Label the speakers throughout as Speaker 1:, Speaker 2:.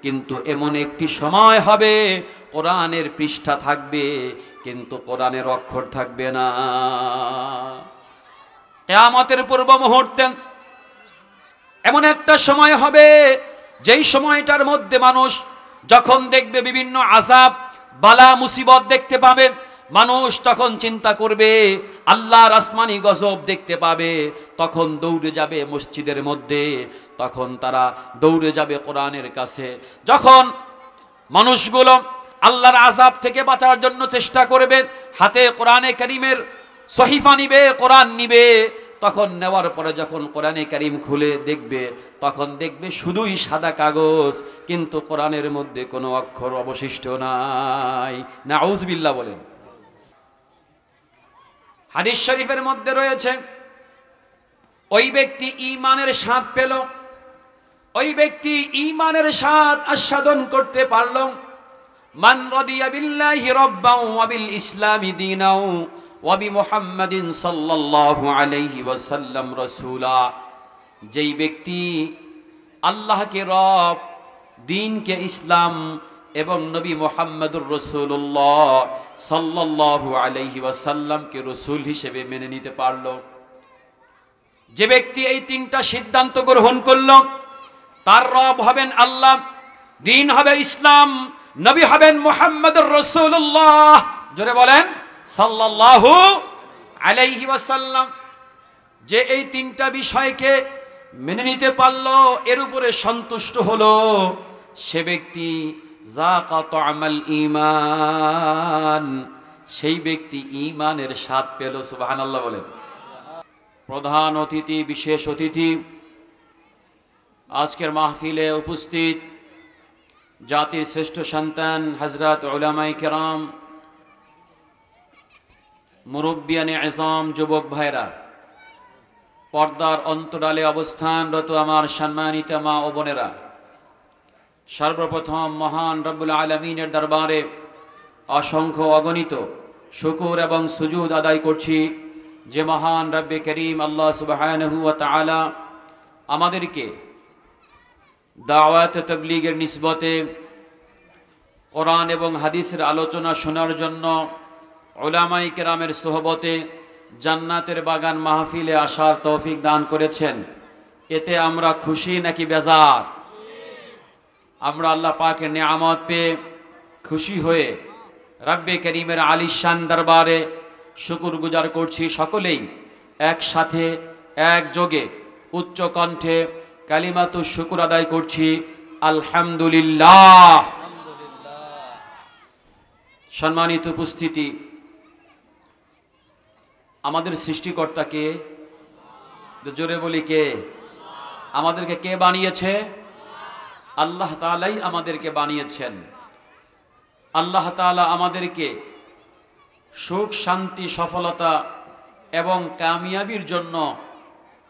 Speaker 1: কিন্তু এমন একটি সময় হবে কোরআনের পৃষ্ঠা থাকবে কিন্তু কোরআনের অক্ষর থাকবে না। কিয়ামতের পূর্ব মুহূর্তে এমন একটা সময় হবে যেই সময়টার মধ্যে মানুষ যখন দেখবে বিভিন্ন আযাব বালা মুসিবত দেখতে পাবে, মানুষ তখন চিন্তা করবে আল্লাহর আসমানি গজব দেখতে পাবে, তখন দৌড়ে যাবে মসজিদের মধ্যে, তখন তারা দৌড়ে যাবে কোরআনের কাছে। যখন মানুষগুলো আল্লাহর আযাব থেকে বাঁচার জন্য চেষ্টা করবে, হাতে কোরআনে কারীমের সহিফা নিবে, কোরআন নিবে, তখন নেওয়ার পরে যখন কোরআনে কারীম খুলে দেখবে, তখন দেখবে শুধুই সাদা কাগজ, কিন্তু কোরআনের মধ্যে কোনো অক্ষর অবশিষ্ট নাই। নাউযুবিল্লাহ বলেন। হাদিস শরীফের মধ্যে রয়েছে ওই ব্যক্তি ঈমানের স্বাদ পেল, ওই ব্যক্তি ঈমানের স্বাদ আস্বাদন করতে পারল। মান রাদিয়া বিল্লাহি রাব্বান ওয়া বিল ইসলামি দীনাও ওয়া বি মুহাম্মাদিন সাল্লাল্লাহু আলাইহি ওয়াসাল্লাম রাসূলা। যেই ব্যক্তি আল্লাহকে রব, দ্বীনকে ইসলাম এবং নবী মুহাম্মদুর রাসূলুল্লাহ সাল্লাল্লাহু আলাইহি ওয়াসাল্লামকে রাসূল হিসেবে মেনে নিতে পারল, যে ব্যক্তি এই তিনটা সিদ্ধান্ত গ্রহণ করল, তার রব হবেন আল্লাহ, দ্বীন হবে ইসলাম, নবী হবেন মুহাম্মদুর রাসূলুল্লাহ, জোরে বলেন সাল্লাল্লাহু আলাইহি ওয়াসাল্লাম। যে এই তিনটা বিষয়কে মেনে নিতে পারল, এর উপরে সন্তুষ্ট হলো, সে ব্যক্তি যাকা তা'মাল ঈমান, সেই ব্যক্তি ঈমানের স্বাদ পেল। সুবহানাল্লাহ বলেন। প্রধান অতিথি, বিশেষ অতিথি, আজকের মাহফিলে উপস্থিত জাতির শ্রেষ্ঠ সন্তান হযরত উলামায়ে কেরাম, মুরব্বিয়ানে আযম, যুবক ভাইরা, পর্দার অন্তরালে অবস্থানরত আমার সম্মানিত মা ও বোনেরা, সর্বপ্রথম মহান রব্বুল আলামিনের দরবারে অসংখ্য অগণিত শুকর এবং সুজুদ আদায় করছি যে মহান রব্বে করিম আল্লাহ সুবহানাহু ওয়া তাআলা আমাদেরকে দাওয়াত তাবলীগের নিসবতে কোরআন এবং হাদিসের আলোচনা শোনার জন্য উলামায়ে কেরামের সোহবতে জান্নাতের বাগান মাহফিলে আসার তৌফিক দান করেছেন। এতে আমরা খুশি নাকি বেজার? আমরা আল্লাহ পাকের নিয়ামত পেয়ে খুশি হয়ে রব্বে করিমের আলিশান দরবারে শুকরগুজার করছি। সকলেই একসাথে একযোগে উচ্চ কণ্ঠে কালিমাতুশ শুকর আদায় করছি, আলহামদুলিল্লাহ। সম্মানিত উপস্থিতি, আমাদের সৃষ্টিকর্তাকে, জোরে বলি কে? আমাদেরকে কে বানিয়েছে? আল্লাহ তাআলাই আমাদেরকে বানিয়েছেন। আল্লাহ তাআলা আমাদেরকে সুখ, শান্তি, সফলতা এবং কামিয়াবির জন্য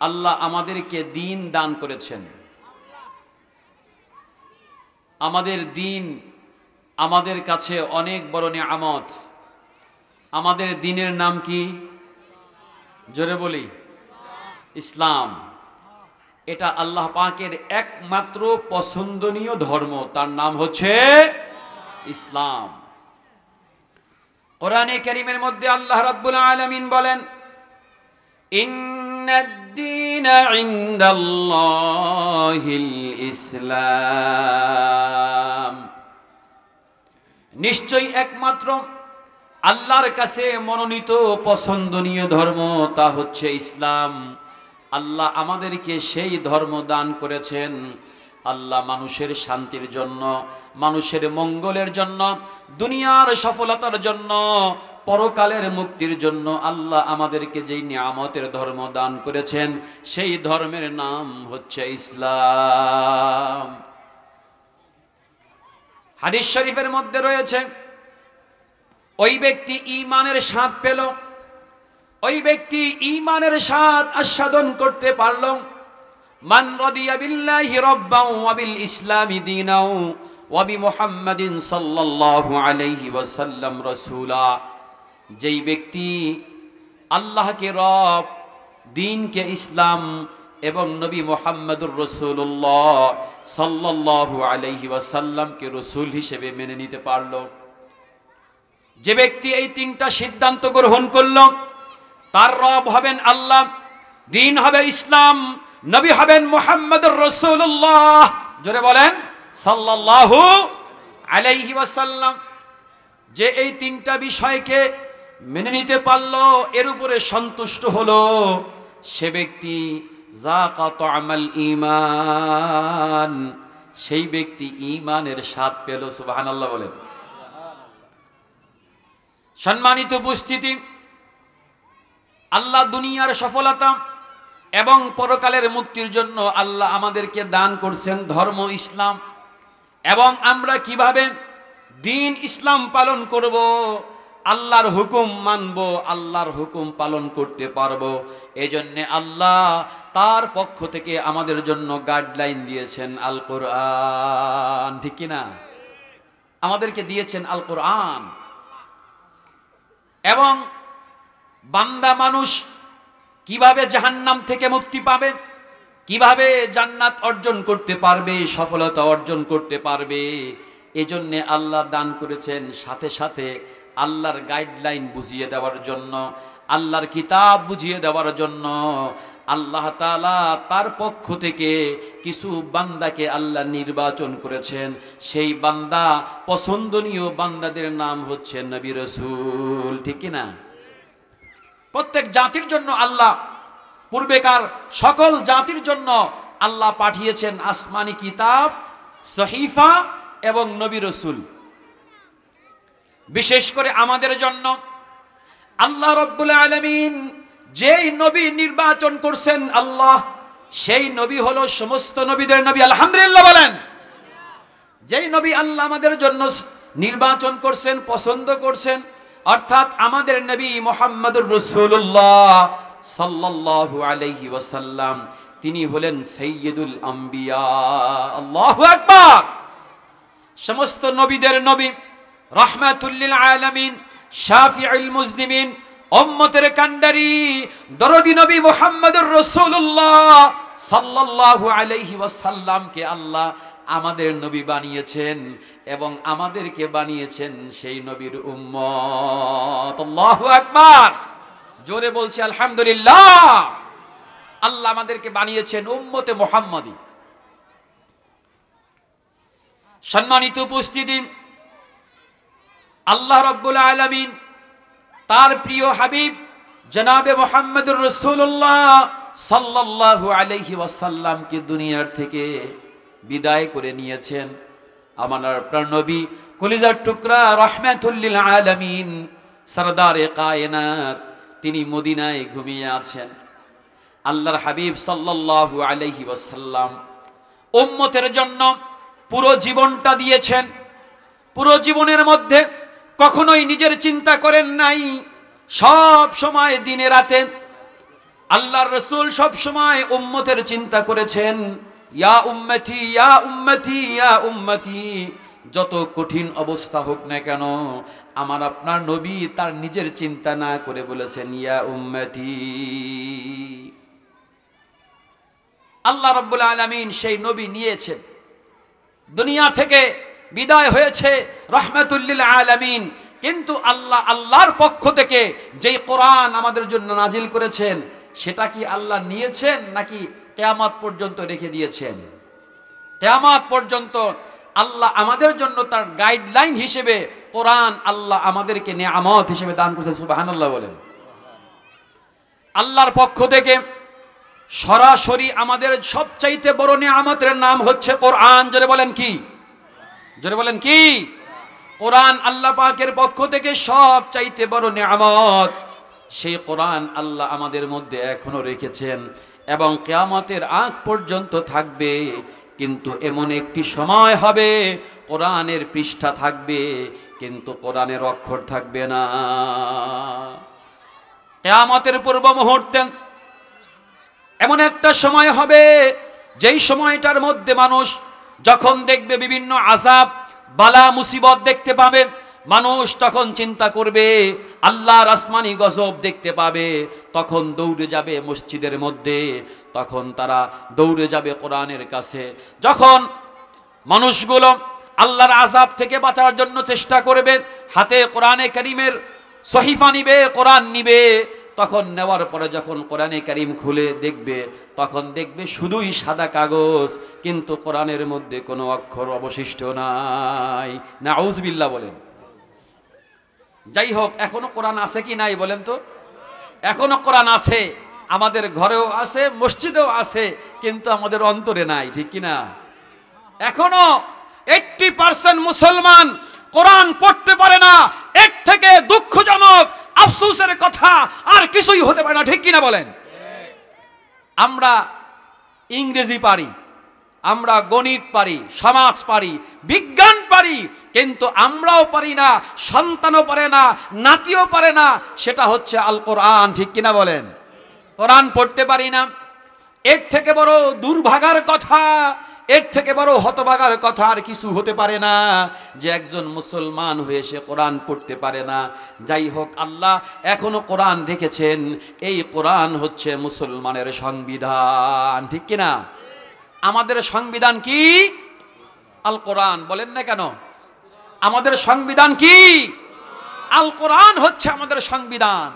Speaker 1: আল্লাহ আমাদেরকে দ্বীন দান করেছেন। আমাদের দ্বীন আমাদের কাছে অনেক বড় নিয়ামত। আমাদের দ্বীনের নাম কি? জোরে বলি, ইসলাম। এটা আল্লাহ পাকের একমাত্র পছন্দনীয় ধর্ম, তার নাম হচ্ছে ইসলাম। কোরআনে কারীমের মধ্যে আল্লাহ রাব্বুল আলামিন বলেন, ইন্নাদ-দীনা ইনদাল্লাহিল ইসলাম। নিশ্চয়ই একমাত্র আল্লাহর কাছে মনোনীত পছন্দনীয় ধর্ম তা হচ্ছে ইসলাম। আল্লাহ আমাদেরকে সেই ধর্ম দান করেছেন। আল্লাহ মানুষের শান্তির জন্য, মানুষের মঙ্গলের জন্য, দুনিয়ার সফলতার জন্য, পরকালের মুক্তির জন্য আল্লাহ আমাদেরকে যেই নিয়ামতের ধর্ম দান করেছেন, সেই ধর্মের নাম হচ্ছে ইসলাম। হাদিস শরীফের মধ্যে রয়েছে ওই ব্যক্তি ঈমানের স্বাদ পেল, ওই ব্যক্তি ঈমানের স্বাদ আস্বাদন করতে পারল। মান রাদিয়া বিল্লাহি রাব্বান ওয়া বিল ইসলামি দীনাও ওয়া বি মুহাম্মাদিন সাল্লাল্লাহু আলাইহি ওয়াসাল্লাম রাসূলা। যেই ব্যক্তি আল্লাহকে রব, দ্বীনকে ইসলাম এবং নবী মুহাম্মদুর রাসূলুল্লাহ সাল্লাল্লাহু আলাইহি ওয়াসাল্লামকে রাসূল হিসেবে মেনে নিতে পারল। যে ব্যক্তি এই তিনটা সিদ্ধান্ত গ্রহণ করল, তার রব হবেন আল্লাহ, দ্বীন হবে ইসলাম, নবী হবেন মুহাম্মদুর রাসূলুল্লাহ, জোরে বলেন সাল্লাল্লাহু আলাইহি ওয়াসাল্লাম। যে এই তিনটা বিষয়কে মেনে নিতে পারল, এর উপরে সন্তুষ্ট হলো, সে ব্যক্তি যাকা তা'মাল ঈমান, সেই ব্যক্তি ঈমানের স্বাদ পেল। সুবহানাল্লাহ বলেন। সম্মানিত উপস্থিতি, আল্লাহ দুনিয়ার সফলতা এবং পরকালের মুক্তির জন্য আল্লাহ আমাদেরকে দান করছেন ধর্ম ইসলাম, এবং আমরা কিভাবে দ্বীন ইসলাম পালন করব, আল্লাহর হুকুম মানব, আল্লাহর হুকুম পালন করতে পারবো, এজন্য আল্লাহ তার পক্ষ থেকে আমাদের জন্য গাইডলাইন দিয়েছেন আল কোরআন। ঠিক কিনা? আমাদেরকে দিয়েছেন আল কোরআন। এবং বান্দা মানুষ কিভাবে জাহান্নাম থেকে মুক্তি পাবে, কিভাবে জান্নাত অর্জন করতে পারবে, সফলতা অর্জন করতে পারবে, এজন্য আল্লাহ দান করেছেন সাথে সাথে আল্লাহর গাইডলাইন বুঝিয়ে দেওয়ার জন্য, আল্লাহর কিতাব বুঝিয়ে দেওয়ার জন্য আল্লাহ তাআলা তার পক্ষ থেকে কিছু বান্দাকে আল্লাহ নির্বাচন করেছেন। সেই বান্দা, পছন্দনীয় বান্দাদের নাম হচ্ছে নবী রাসূল। ঠিক কি না? প্রত্যেক জাতির জন্য আল্লাহ, পূর্বেকার সকল জাতির জন্য আল্লাহ পাঠিয়েছেন আসমানি কিতাব, সহিফা এবং নবী রাসূল। বিশেষ করে আমাদের জন্য আল্লাহ রাব্বুল আলামিন যেই নবী নির্বাচন করছেন আল্লাহ, সেই নবী হলো সমস্ত নবীদের নবী। আলহামদুলিল্লাহ বলেন। যেই নবী আল্লাহ আমাদের জন্য নির্বাচন করছেন, পছন্দ করছেন, অর্থাৎ আমাদের নবী মুহাম্মদুর রাসূলুল্লাহ সাল্লাল্লাহু আলাইহি ওয়াসাল্লাম, তিনি হলেন সাইয়্যিদুল আম্বিয়া। আল্লাহু আকবার। সমস্ত নবীদের নবী, রাহমাতুল লিল আলামিন, শাফিউল মুজনিমিন, উম্মতের কান্ডারি, দরদি নবী মুহাম্মদুর রাসূলুল্লাহ সাল্লাল্লাহু আলাইহি ওয়াসাল্লামকে আল্লাহ আমাদের নবী বানিয়েছেন এবং আমাদেরকে বানিয়েছেন সেই নবীর উম্মত। আল্লাহু আকবার। জোরে বলছি আলহামদুলিল্লাহ। আল্লাহ আমাদেরকে বানিয়েছেন উম্মতে মুহাম্মাদি। সম্মানিত উপস্থিতি, আল্লাহ রাব্বুল আলামিন তার প্রিয় হাবিব জনাবে মুহাম্মদুর রাসূলুল্লাহ সাল্লাল্লাহু আলাইহি ওয়াসাল্লামকে দুনিয়ার থেকে বিদায় করে নিয়েছেন। আমার প্রাণ নবী, কলিজার টুকরা, রাহমাতুল লিল আলামিন, সরদারে কায়নাত, তিনি মদিনায় ঘুমিয়ে আছেন। আল্লাহর হাবিব সাল্লাল্লাহু আলাইহি ওয়াসাল্লাম উম্মতের জন্য পুরো জীবনটা দিয়েছেন। পুরো জীবনের মধ্যে কখনোই নিজের চিন্তা করেন নাই। সব সময় দিনে রাতে আল্লাহর রাসূল সব সময় উম্মতের চিন্তা করেছেন। ইয়া উম্মতি, ইয়া উম্মতি, ইয়া উম্মতি। যত কঠিন অবস্থা হোক না কেন, আমার আপনার নবী তার নিজের চিন্তা না করে বলেছেন ইয়া উম্মতি। আল্লাহ রাব্বুল আলামিন সেই নবী নিয়েছেন, দুনিয়া থেকে বিদায় হয়েছে রাহমাতুল লিল আলামিন। কিন্তু আল্লাহর পক্ষ থেকে যেই কোরআন আমাদের জন্য নাজিল করেছেন, সেটা কি আল্লাহ নিয়েছেন নাকি কিয়ামত পর্যন্ত রেখে দিয়েছেন? কিয়ামত পর্যন্ত আল্লাহ আমাদের জন্য তার গাইডলাইন হিসেবে কোরআন আল্লাহ আমাদেরকে নিয়ামত হিসেবে দান করেছেন। সুবহানাল্লাহ বলেন। আল্লাহর পক্ষ থেকে সরাসরি আমাদের সবচাইতে বড় নিয়ামতের নাম হচ্ছে কোরআন। জোরে বলেন কি? জোরে বলেন কি? কোরআন আল্লাহ পাকের পক্ষ থেকে সবচাইতে বড় নিয়ামত। সেই কোরআন আল্লাহ আমাদের মধ্যে এখনো রেখেছেন এবং কিয়ামতের আগ পর্যন্ত থাকবে। কিন্তু এমন একটি সময় হবে, কোরআনের পৃষ্ঠা থাকবে কিন্তু কোরআনের অক্ষর থাকবে না। কিয়ামতের পূর্ব মুহূর্তে এমন একটা সময় হবে, যেই সময়টার মধ্যে মানুষ যখন দেখবে বিভিন্ন আযাব, বালা, মুসিবত দেখতে পাবে, মানুষ তখন চিন্তা করবে আল্লাহর আসমানি গজব দেখতে পাবে, তখন দৌড়ে যাবে মসজিদের মধ্যে, তখন তারা দৌড়ে যাবে কোরআনের কাছে। যখন মানুষগুলো আল্লাহর আযাব থেকে বাঁচার জন্য চেষ্টা করবে, হাতে কোরআনে কারীমের সহিফা নিবে, কোরআন নিবে, তখন নেওয়ার পরে যখন কোরআনে কারীম খুলে দেখবে, তখন দেখবে শুধুই সাদা কাগজ, কিন্তু কোরআনের মধ্যে কোনো অক্ষর অবশিষ্ট নাই। নাউযুবিল্লাহ বলেন। যাই হোক, এখনো কোরআন আছে কি নাই বলেন তো? এখনো কোরআন আছে, আমাদের ঘরেও আছে, মসজিদেও আছে, কিন্তু আমাদের অন্তরে নাই, ঠিক কি না? এখনো 80% মুসলমান কোরআন পড়তে পারে না। এর থেকে দুঃখজনক, আফসোসের কথা আর কিছুই হতে পারে না, ঠিক কিনা বলেন? আমরা ইংরেজি পারি, আমরা গণিত পারি, সমাজ পারি, বিজ্ঞান পারি, কিন্তু আমরাও পারি না, সন্তানও পারে না, নাতিও পারে না, সেটা হচ্ছে আল কোরআন, ঠিক কিনা বলেন? কোরআন পড়তে পারি না। এর থেকে বড় দুর্ভাগার কথা, এর থেকে বড় হতভাগার কথা আর কিছু হতে পারে না, যে একজন মুসলমান হয়ে সে কোরআন পড়তে পারে না। যাই হোক, আল্লাহ এখনো কোরআন রেখেছেন। এই কোরআন হচ্ছে মুসলমানের সংবিধান, ঠিক কিনা? আমাদের সংবিধান কি? আল কোরআন। বলেন না কেন? আমাদের সংবিধান কি? আল কোরআন হচ্ছে আমাদের সংবিধান।